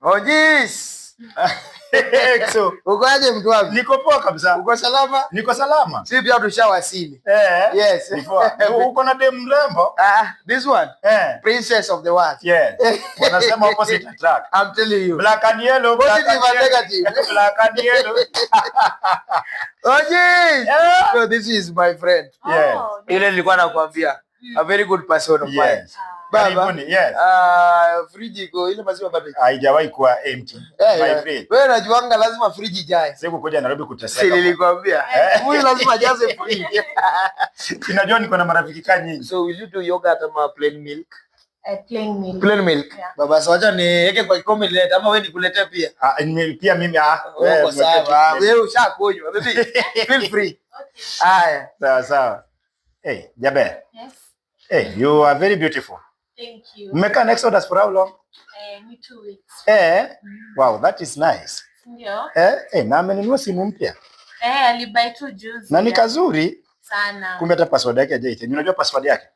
Ojis. Exo. Uko aje mtu wangu? Niko poa kabisa. Uko salama? Niko salama. Sisi pia tushawasili. Yes. Uko na dem mrembo? This one. Princess of the world. Yes. Wanasema opposite attract. I'm telling you. Black and yellow. Positive and negative. Black and yellow. Ojis. So this is my friend. Yes. Ile nilikuwa nakwambia. A very good person of mine. Baba, yes. Friji iko ile maziwa bado haijawahi kuwa empty. My friend. Wewe unajuanga lazima friji jae. Siku kuja Nairobi kuteseka. Si nilikwambia. Huyu lazima jaze friji. Unajua niko na marafiki nyingi. So will you do yogurt ama plain milk? Plain milk. Plain milk. Yeah. Baba, so acha niweke kwa kikombe nilete ama wewe nikuletee pia? Pia mimi wewe sawa. Wewe ushakunywa. Baby, feel free. Haya. Sawa. Hey, Jabe. Yes. Hey, you are very beautiful. Thank you. Mmeka next Exodus for how long? Me 2 weeks. Wow, that is nice. Ndio. Na amenunua simu mpya. Alibuy tu juzi. Na ni kazuri sana. Kumbe hata password yake hajaita. Unajua password yake?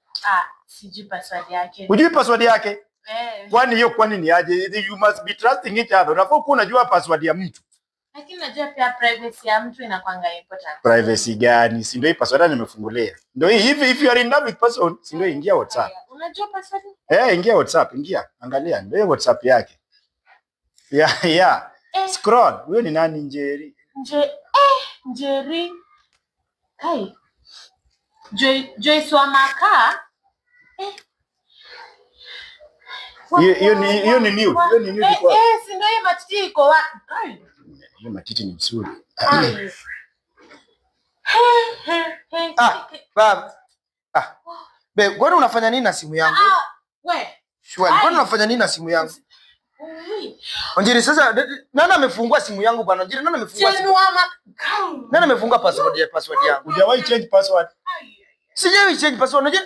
Sijui password yake. Unajui password yake? Kwani ni aje? You must be trusting each other. Unafaa kuwa unajua password ya mtu. Lakini najua pia privacy ya mtu inakuanga important. Privacy gani? Si ndio hii password nimefungulia. Ndio hii if you are in love with person, si ndio ingia WhatsApp. Unajua password? Ingia WhatsApp, ingia. Angalia ndio WhatsApp yake. Yeah. Scroll. Huyo ni nani Njeri? Njeri. Kai. Joyce wa Maka. Hiyo ni new. Hiyo ni new kwa. Si ndio hiyo matiti iko wa. Hiyo matiti ni mzuri. Baba. Babe, kwani unafanya nini na simu yangu? Shwari, kwani unafanya nini na simu yangu? Onjiri, sasa nani amefungua simu yangu bwana? Onjiri, nani amefungua simu? Nani amefungua password yangu? Hujawahi change password? Sijawahi change password. Onjiri,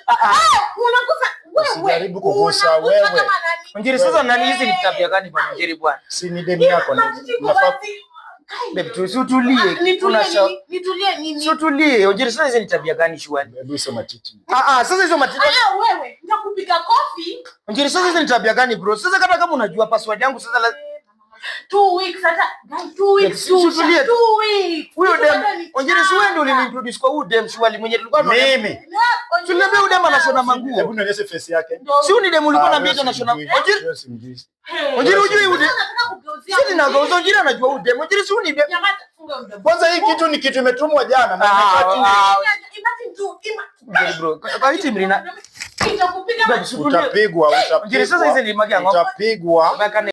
unakufa wewe. Usijaribu kugusa wewe. Onjiri, sasa nani hizi ni tabia gani bwana Onjiri bwana? Si ni demu yako na. Babe, tutulie. Nitulie nini? Tutulie. Onjiri, sasa hizi ni tabia gani shwari? Babe, hizo matiti. Sasa hizo matiti. Wewe, nitakupiga kofi. Onjiri, sasa hizi ni tabia gani bro? Sasa kama unajua password yangu sasa 2 weeks hata 2 weeks. Tutulie. 2 weeks. Huyo dem. Onjiri, si wewe ndio uliniintroduce kwa huyo dem shwari mwenye tulikuwa mimi. Tuliambia huyo dem anashona manguo. Hebu nionyeshe face yake. Si huyo dem ulikuwa unaambia anashona. Onjiri hujui huyo dem. Sisi na gozo Onjiri anajua huyo dem. Onjiri si huyo dem. Kwanza hii kitu ni kitu imetumwa jana na bro. Kwa hiyo Mrina nitakupiga. Utapigwa. Onjiri, sasa hizi ni magi ya ng'ombe. Utapigwa.